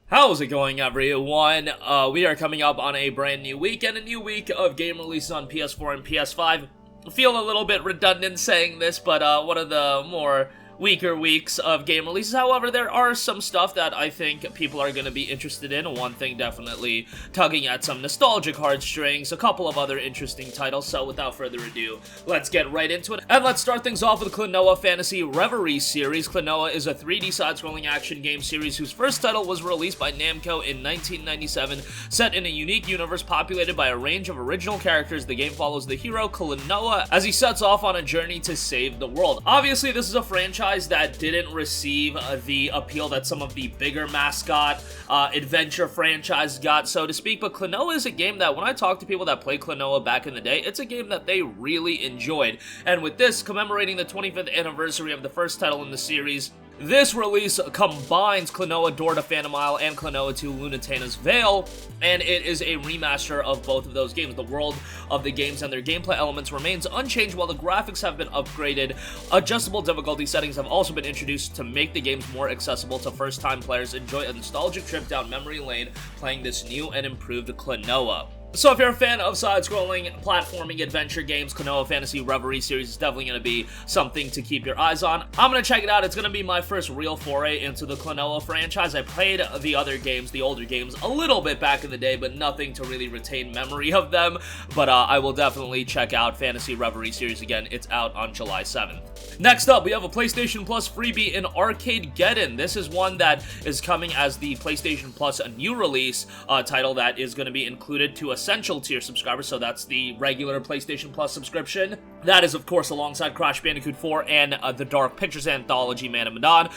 How's it going, everyone? We are coming up on a brand new week and a new week of game releases on PS4 and PS5. I feel a little bit redundant saying this, but one of the more weaker weeks of game releases. However, there are some stuff that I think people are going to be interested in. One thing definitely tugging at some nostalgic heartstrings, a couple of other interesting titles. So without further ado, let's get right into it. And let's start things off with Klonoa Phantasy Reverie series. Klonoa is a 3D side-scrolling action game series whose first title was released by Namco in 1997. Set in a unique universe populated by a range of original characters, the game follows the hero Klonoa as he sets off on a journey to save the world. Obviously, this is a franchise that didn't receive the appeal that some of the bigger mascot adventure franchises got, so to speak, but Klonoa is a game that when I talk to people that played Klonoa back in the day, it's a game that they really enjoyed. And with this commemorating the 25th anniversary of the first title in the series, this release combines Klonoa Door to Phantom Isle and Klonoa 2 Lunatena's Veil, and it is a remaster of both of those games. The world of the games and their gameplay elements remains unchanged while the graphics have been upgraded. Adjustable difficulty settings have also been introduced to make the games more accessible to first-time players. Enjoy a nostalgic trip down memory lane playing this new and improved Klonoa. So if you're a fan of side-scrolling, platforming adventure games, Klonoa Phantasy Reverie series is definitely going to be something to keep your eyes on. I'm going to check it out. It's going to be my first real foray into the Klonoa franchise. I played the other games, the older games, a little bit back in the day, but nothing to really retain memory of them. But I will definitely check out Phantasy Reverie series again. It's out on July 7th. Next up, we have a PlayStation Plus freebie in Arcadegeddon. This is one that is coming as the PlayStation Plus new release title that is going to be included to Essential tier subscribers, so that's the regular PlayStation Plus subscription. That is, of course, alongside Crash Bandicoot 4 and the Dark Pictures anthology, Man of Medan.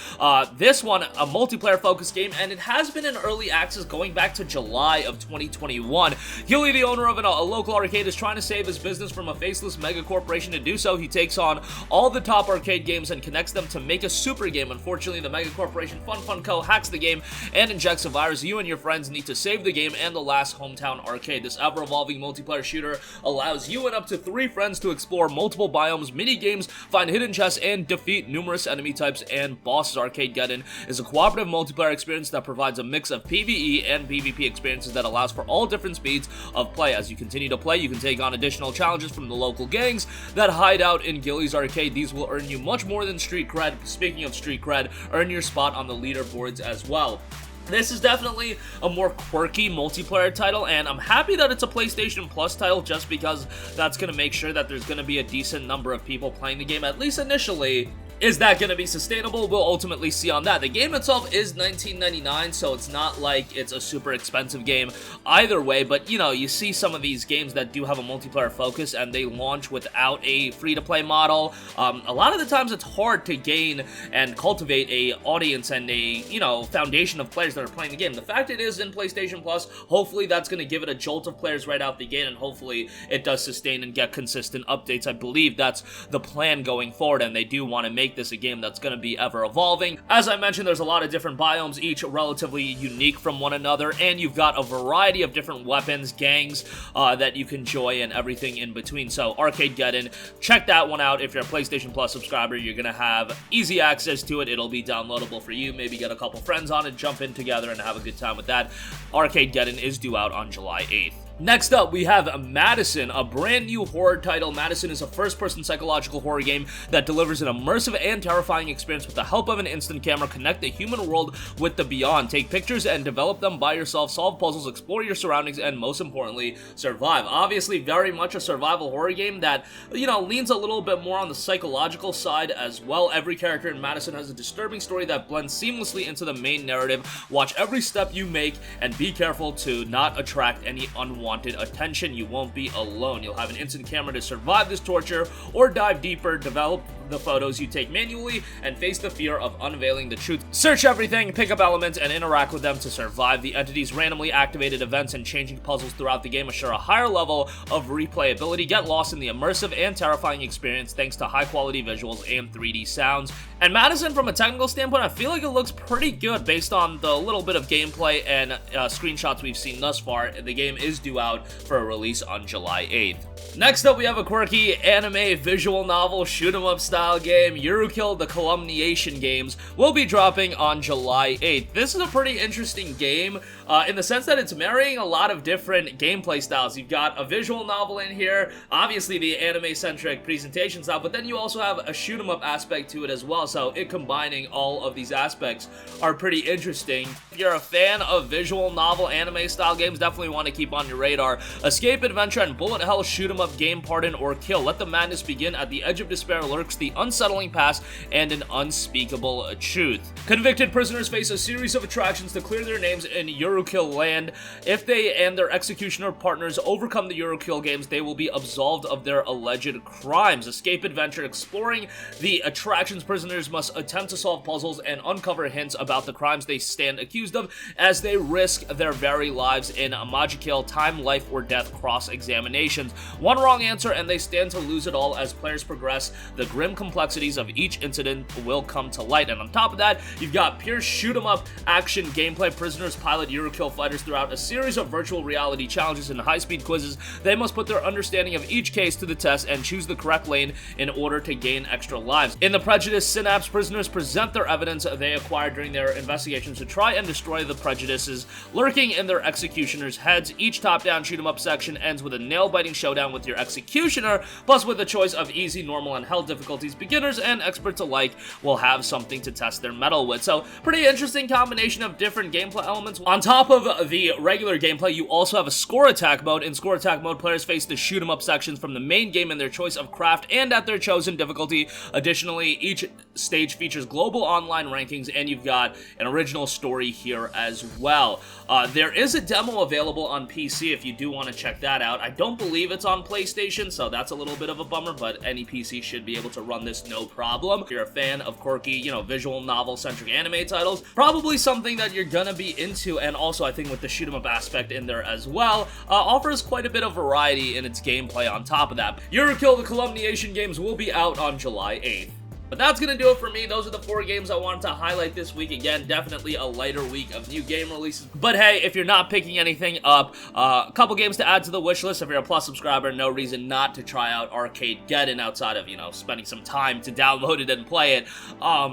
This one, a multiplayer-focused game, and it has been in early access going back to July of 2021. Gilly, the owner of a local arcade, is trying to save his business from a faceless mega corporation. To do so, he takes on all the top arcade games and connects them to make a super game. Unfortunately, the mega corporation Fun Co. hacks the game and injects a virus. You and your friends need to save the game and the last hometown arcade. This ever-evolving multiplayer shooter allows you and up to 3 friends to explore multiple biomes, mini-games, find hidden chests, and defeat numerous enemy types and bosses. Arcadegeddon is a cooperative multiplayer experience that provides a mix of PvE and PvP experiences that allows for all different speeds of play. As you continue to play, you can take on additional challenges from the local gangs that hide out in Gilly's arcade. These will earn you much more than street cred. Speaking of street cred, earn your spot on the leaderboards as well. This is definitely a more quirky multiplayer title, and I'm happy that it's a PlayStation Plus title just because that's going to make sure that there's going to be a decent number of people playing the game, at least initially. Is that going to be sustainable? We'll ultimately see on that. The game itself is $19.99, so it's not like it's a super expensive game either way, but, you know, you see some of these games that do have a multiplayer focus and they launch without a free-to-play model. A lot of the times it's hard to gain and cultivate a audience and a, you know, foundation of players that are playing the game. The fact it is in PlayStation Plus, hopefully that's going to give it a jolt of players right out the gate, and hopefully it does sustain and get consistent updates. I believe that's the plan going forward, and they do want to make this a game that's going to be ever evolving. As I mentioned, there's a lot of different biomes, each relatively unique from one another, and you've got a variety of different weapons, gangs that you can enjoy, and everything in between. So Arcadegeddon, check that one out. If you're a PlayStation Plus subscriber, you're going to have easy access to it. It'll be downloadable for you. Maybe get a couple friends on it, jump in together, and have a good time with that. Arcadegeddon is due out on July 8th. Next up, we have MADiSON, a brand new horror title. MADiSON is a first-person psychological horror game that delivers an immersive and terrifying experience with the help of an instant camera. Connect the human world with the beyond. Take pictures and develop them by yourself. Solve puzzles, explore your surroundings, and most importantly, survive. Obviously, very much a survival horror game that, you know, leans a little bit more on the psychological side as well. Every character in MADiSON has a disturbing story that blends seamlessly into the main narrative. Watch every step you make and be careful to not attract any unwanted attention. You won't be alone. You'll have an instant camera to survive this torture or dive deeper, develop the photos you take manually, and face the fear of unveiling the truth. Search everything, pick up elements, and interact with them to survive. The entity's randomly activated events and changing puzzles throughout the game assure a higher level of replayability. Get lost in the immersive and terrifying experience thanks to high-quality visuals and 3D sounds. And MADiSON, from a technical standpoint, I feel like it looks pretty good based on the little bit of gameplay and screenshots we've seen thus far. The game is due out for a release on July 8th. Next up, we have a quirky anime visual novel shoot 'em up style game. Yurukill The Calumniation games will be dropping on July 8th. This is a pretty interesting game in the sense that it's marrying a lot of different gameplay styles. You've got a visual novel in here, obviously the anime-centric presentation style, but then you also have a shoot 'em up aspect to it as well, so it combining all of these aspects are pretty interesting. If you're a fan of visual novel anime style games, definitely want to keep on your radar. Escape, adventure, and bullet hell shoot 'em up game, pardon, or kill. Let the madness begin. At the edge of despair lurks the unsettling past and an unspeakable truth. Convicted prisoners face a series of attractions to clear their names in Yurukill land. If they and their executioner partners overcome the Yurukill games, they will be absolved of their alleged crimes. Escape, adventure, exploring the attractions. Prisoners must attempt to solve puzzles and uncover hints about the crimes they stand accused of as they risk their very lives in MADiSON time, life, or death cross-examinations. One wrong answer and they stand to lose it all. As players progress, the grim complexities of each incident will come to light. And on top of that, you've got pure shoot-'em-up action gameplay. Prisoners pilot Yurukill fighters throughout a series of virtual reality challenges and high-speed quizzes. They must put their understanding of each case to the test and choose the correct lane in order to gain extra lives. In the Prejudice Synapse, prisoners present their evidence they acquired during their investigations to try and destroy the prejudices lurking in their executioners' heads. Each top-down shoot-'em-up section ends with a nail-biting showdown with your executioner, plus with a choice of easy, normal, and hell difficulties. Beginners and experts alike will have something to test their mettle with. So, pretty interesting combination of different gameplay elements. On top of the regular gameplay, you also have a score attack mode. In score attack mode, players face the shoot-'em-up sections from the main game in their choice of craft and at their chosen difficulty. Additionally, each stage features global online rankings, and you've got an original story here as well. There is a demo available on PC if you do want to check that out. I don't believe it's on PlayStation, so that's a little bit of a bummer, but any PC should be able to run this no problem. If you're a fan of quirky, visual novel-centric anime titles, probably something that you're gonna be into, and also I think with the shoot-'em-up aspect in there as well, offers quite a bit of variety in its gameplay on top of that. Yurukill The Calumniation games will be out on July 8th. But that's going to do it for me. Those are the 4 games I wanted to highlight this week. Again, definitely a lighter week of new game releases. But hey, if you're not picking anything up, a couple games to add to the wish list. If you're a Plus subscriber, no reason not to try out Arcadegeddon outside of, spending some time to download it and play it.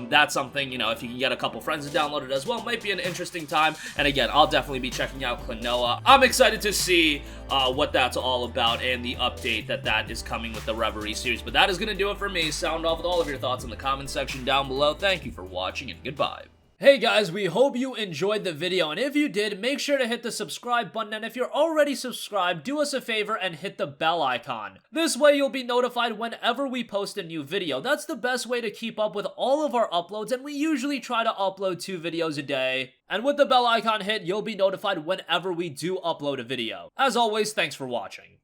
That's something, if you can get a couple friends to download it as well, might be an interesting time. And again, I'll definitely be checking out Klonoa. I'm excited to see what that's all about and the update that is coming with the Reverie series. But that is going to do it for me. Sound off with all of your thoughts in the comment section down below. Thank you for watching and goodbye. Hey guys, we hope you enjoyed the video, and if you did, make sure to hit the subscribe button, and if you're already subscribed, do us a favor and hit the bell icon. This way you'll be notified whenever we post a new video. That's the best way to keep up with all of our uploads, and we usually try to upload 2 videos a day. And with the bell icon hit, you'll be notified whenever we do upload a video. As always, thanks for watching.